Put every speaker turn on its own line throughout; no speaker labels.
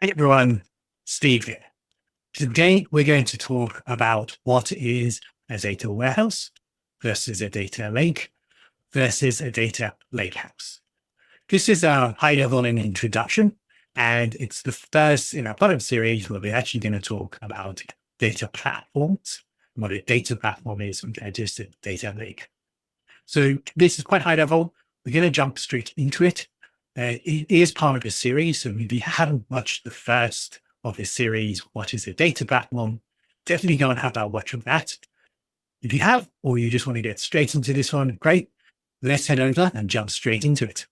Hey everyone, Steve here. Today we're going to talk about what is a data warehouse versus a data lake versus a data lakehouse. This is our high level introduction, and it's the first in our product series where we're actually going to talk about data platforms, what a data platform is compared to a data lake. So this is quite high level. We're going to jump straight into it. It is part of a series. So if you haven't watched the first of this series, what is a data platform, definitely go and have a watch of that. If you have, or you just want to get straight into this one, great. Let's head over and jump straight into it.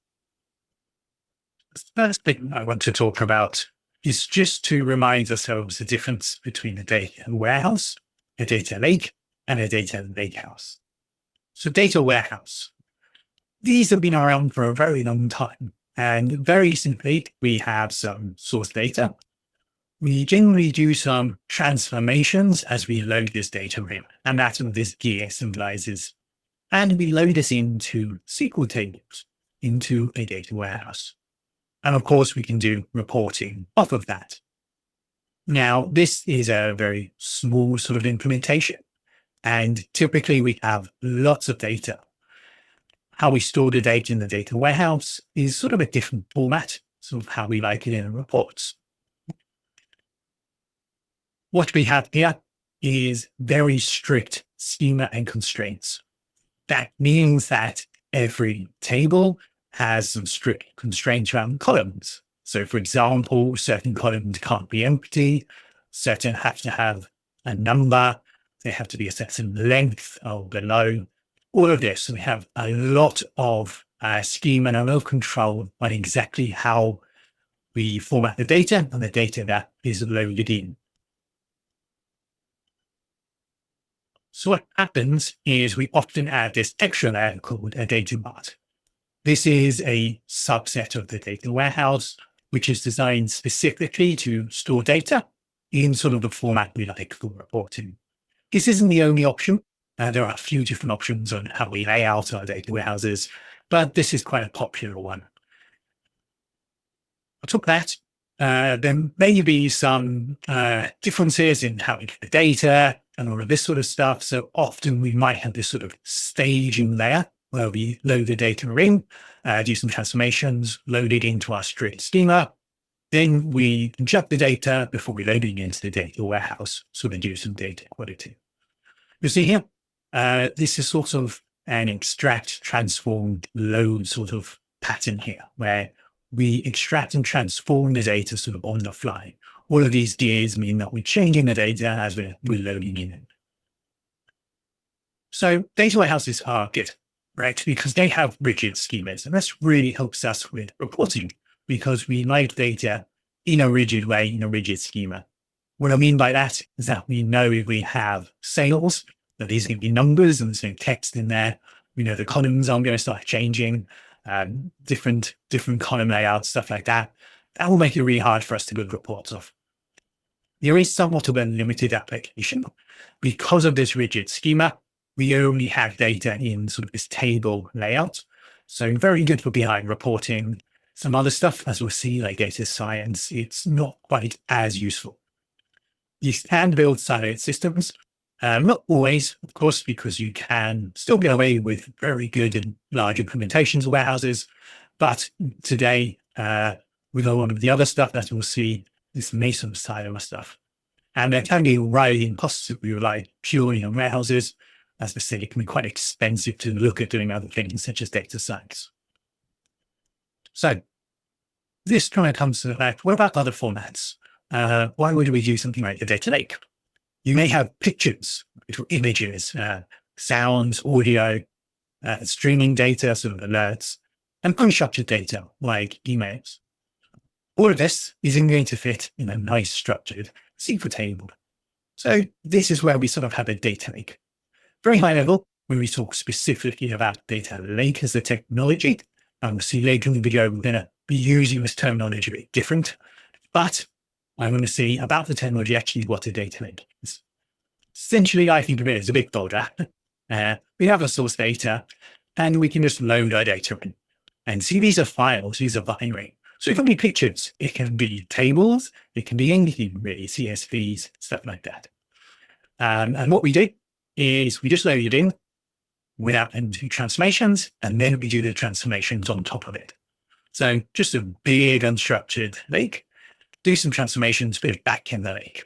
The first thing I want to talk about is just to remind ourselves the difference between a data warehouse, a data lake, and a data lakehouse. So data warehouse. These have been around for a very long time. And very simply, we have some source data. We generally do some transformations as we load this data in. And that's what this gear symbolizes. And we load this into SQL tables, into a data warehouse. And of course, we can do reporting off of that. Now, this is a very small sort of implementation. And typically, we have lots of data. How we store the data in the data warehouse is sort of a different format, sort of how we like it in reports. What we have here is very strict schema and constraints. That means that every table has some strict constraints around columns. So for example, certain columns can't be empty, certain have to have a number, they have to be a certain length or below. All of this, we have a lot of schema and a lot of control on exactly how we format the data and the data that is loaded in. So what happens is we often add this extra layer called a data mart. This is a subset of the data warehouse, which is designed specifically to store data in sort of the format we like for reporting. This isn't the only option. There are a few different options on how we lay out our data warehouses, but this is quite a popular one. On top of that, there may be some differences in how we get the data and all of this sort of stuff. So often we might have this sort of staging layer where we load the data in, do some transformations, load it into our strict schema. Then we inject the data before we load it into the data warehouse, so we do some data quality. You see here, this is sort of an extract, transform, load sort of pattern here, where we extract and transform the data sort of on the fly. All of these gears mean that we're changing the data as we're loading in it. So data warehouses are good, right? Because they have rigid schemas, and this really helps us with reporting because we like data in a rigid way, in a rigid schema. What I mean by that is that we know if we have sales, that these are going to be numbers and there's no text in there. We know the columns aren't going to start changing, different column layouts, stuff like that. That will make it really hard for us to build reports off. There is somewhat of a limited application. Because of this rigid schema, we only have data in sort of this table layout. So very good for behind reporting. Some other stuff, as we'll see, like data science, it's not quite as useful. You can build siloed systems. Not always, of course, because you can still get away with very good and large implementations of warehouses. But today, with a lot of the other stuff that we'll see, this Mason silo stuff. And there can be rising costs if we rely purely on warehouses. As I say, it can be quite expensive to look at doing other things such as data science. So this kind of comes to the fact, what about other formats? Why would we do something like a data lake? You may have pictures, images, sounds, audio, streaming data, sort of alerts, and unstructured data like emails. All of this isn't going to fit in a nice structured SQL table. So this is where we sort of have a data lake. Very high level, when we talk specifically about data lake as a technology, we'll see later in the video, we're going to be using this terminology a bit different, but I'm going to see about the technology, actually what a data lake is. Essentially, I think of it as a big folder. We have a source data and we can just load our data in. And see, these are files, these are binary. So it can be pictures, it can be tables, it can be anything really, CSVs, stuff like that. And what we do is we just load it in without any transformations, and then we do the transformations on top of it. So just a big unstructured lake, do some transformations, put it back in the lake.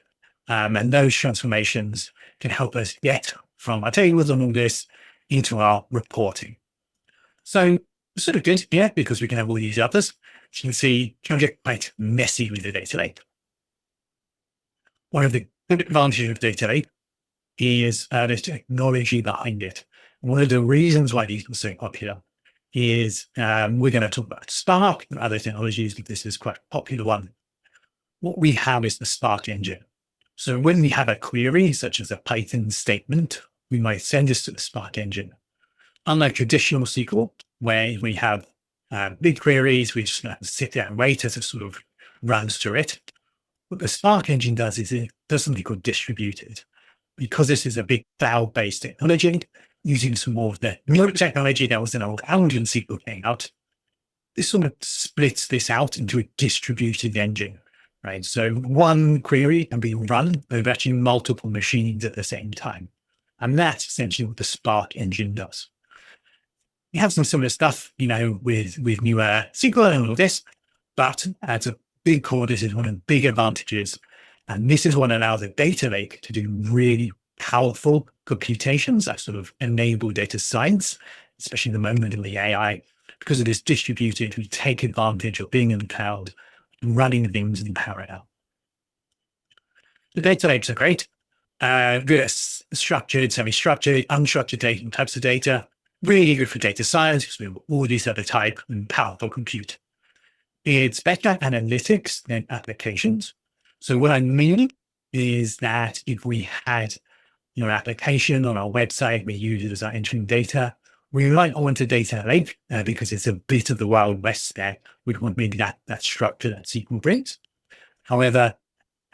And those transformations can help us get from our tables and all this into our reporting. So sort of good, yeah, because we can have all these others. As you can see, you can get quite messy with the data lake. One of the good advantages of data lake is there's technology behind it. One of the reasons why these are so popular is we're going to talk about Spark and other technologies, but this is quite a popular one. What we have is the Spark engine. So when we have a query, such as a Python statement, we might send this to the Spark engine. Unlike traditional SQL, where we have big queries, we just sit there and wait as it sort of runs through it. What the Spark engine does is it does something called distributed. Because this is a big cloud-based technology, using some more of the newer technology that was in old Allen SQL came out, this sort of splits this out into a distributed engine, right? So one query can be run over actually multiple machines at the same time. And that's essentially what the Spark engine does. We have some similar stuff, with newer SQL and all this, but as a big core, this is one of the big advantages. And this is what allows a data lake to do really powerful computations that sort of enable data science, especially the moment in the AI. Because it is distributed, we take advantage of being in the cloud, running things in parallel. The data lakes are great. Good structured, semi-structured, unstructured data and types of data. Really good for data science because we have all these other type and powerful compute. It's better at analytics than applications. So what I mean is that if we had an application on our website where users are entering data, we might not want a data lake because it's a bit of the Wild West there. We'd want maybe that structure that SQL brings. However,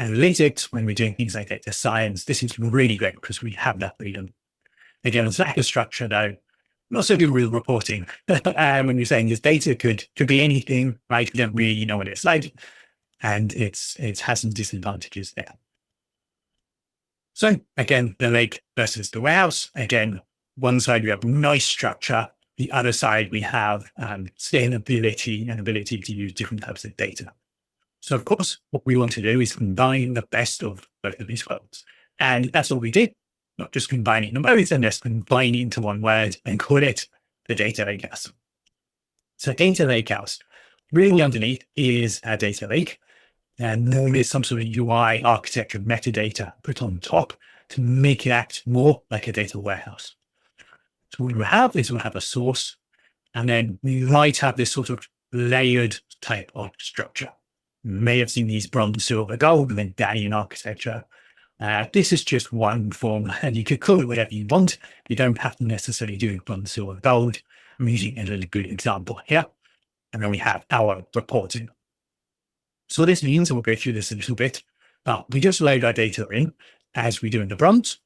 analytics, when we're doing things like data science, this is really great because we have that freedom. Again, it's lack of structure though, not so good with reporting. When you're saying this data could be anything, right? You don't really know what it's like. And it has some disadvantages there. So again, the lake versus the warehouse. Again, one side we have nice structure. The other side we have scalability and ability to use different types of data. So of course, what we want to do is combine the best of both of these worlds. And that's what we did. Not just combining them both and just combining into one word and call it the Data Lakehouse. So Data Lakehouse, really underneath is a data lake. And then there's some sort of UI architecture metadata put on top to make it act more like a data warehouse. So what we have is we'll have a source, and then we might have this sort of layered type of structure. You may have seen these bronze, silver, gold, and medallion architecture. This is just one form, and you could call it whatever you want. You don't have to necessarily do bronze, silver, gold. I'm using it as a good example here. And then we have our reporting. So this means, and we'll go through this a little bit, we just load our data in as we do in the bronze.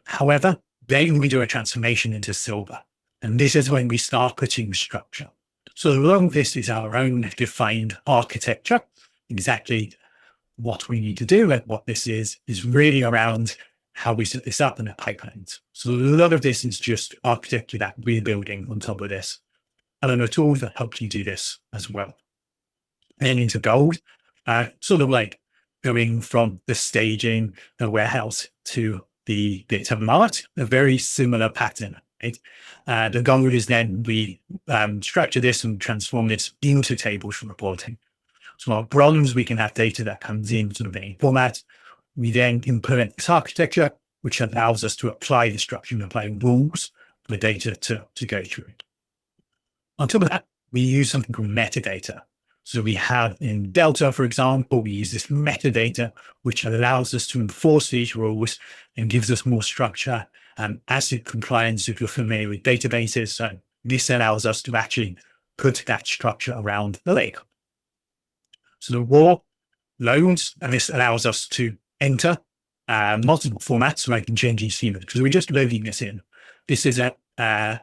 However, then we do a transformation into silver. And this is when we start putting structure. So along this is our own defined architecture, exactly what we need to do. And what this is really around how we set this up in the pipelines. So a lot of this is just architecture that we're building on top of this. And then the tools that help you do this as well. And into gold, sort of like going from the staging, the warehouse to the data mart, a very similar pattern. Right? The gold is then we structure this and transform this into tables for reporting. So our bronze, we can have data that comes in sort of a format. We then implement this architecture, which allows us to apply the structure and apply rules for the data to go through it. On top of that, we use something called metadata. So we have in Delta, for example, we use this metadata, which allows us to enforce these rules and gives us more structure. ACID compliance, if you're familiar with databases, so this allows us to actually put that structure around the lake. So the raw loads, and this allows us to enter multiple formats so I can change these schemas because we're just loading this in. This is a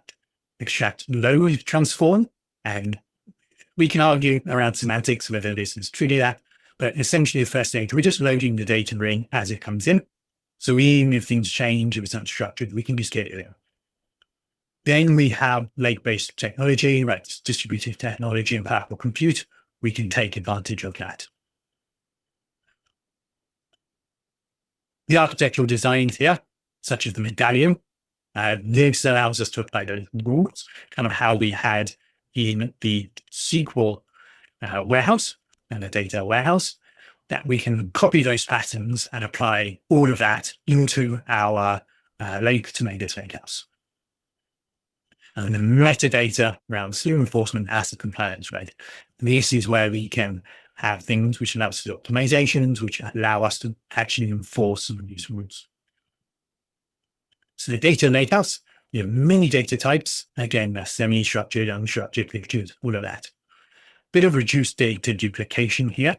extract load transform, and We can argue around semantics, whether this is truly that, but essentially the first stage, we're just loading the data in as it comes in. So even if things change, if it's unstructured, we can just get it there. Then we have lake-based technology, right? Distributed technology and powerful compute. We can take advantage of that. The architectural designs here, such as the medallion, this allows us to apply those rules, kind of how we had in the SQL warehouse and the data warehouse, that we can copy those patterns and apply all of that into our lake to make this lakehouse. And the metadata around slew enforcement, asset compliance, right? And this is where we can have things which allow us to do optimizations, which allow us to actually enforce some of these rules. So the data lakehouse, you have many data types. Again, semi-structured, unstructured, pictures, all of that. Bit of reduced data duplication here.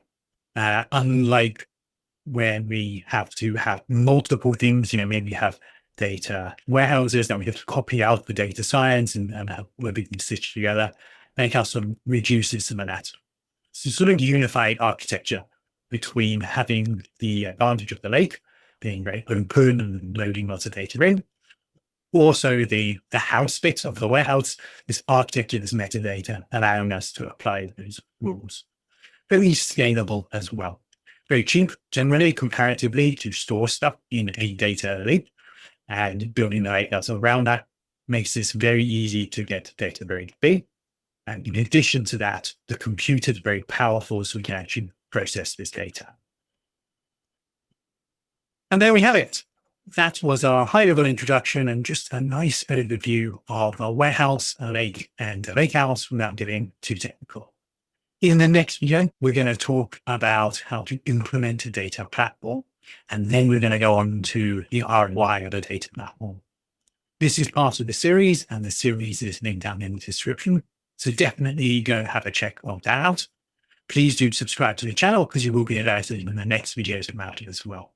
Unlike when we have to have multiple things, maybe have data warehouses that we have to copy out the data science and have everything stitched together. Lakehouse sort of reduces some of that. So sort of unified architecture between having the advantage of the lake being very open and loading lots of data in. Also, the house bit of the warehouse is architected as metadata, allowing us to apply those rules. Very scalable as well. Very cheap, generally, comparatively, to store stuff in a data lake, and building the lakehouse around that makes this very easy to get data very big. And in addition to that, the compute is very powerful, so we can actually process this data. And there we have it. That was our high-level introduction and just a nice overview of a warehouse, a lake, and a lakehouse without getting too technical. In the next video, we're going to talk about how to implement a data platform, and then we're going to go on to the ROI of a data platform. This is part of the series, and the series is linked down in the description. So definitely go have a check of that out. Please do subscribe to the channel because you will be alerted when the next videos about it as well.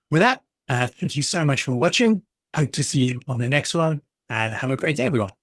With that, thank you so much for watching. Hope to see you on the next one, and have a great day, everyone.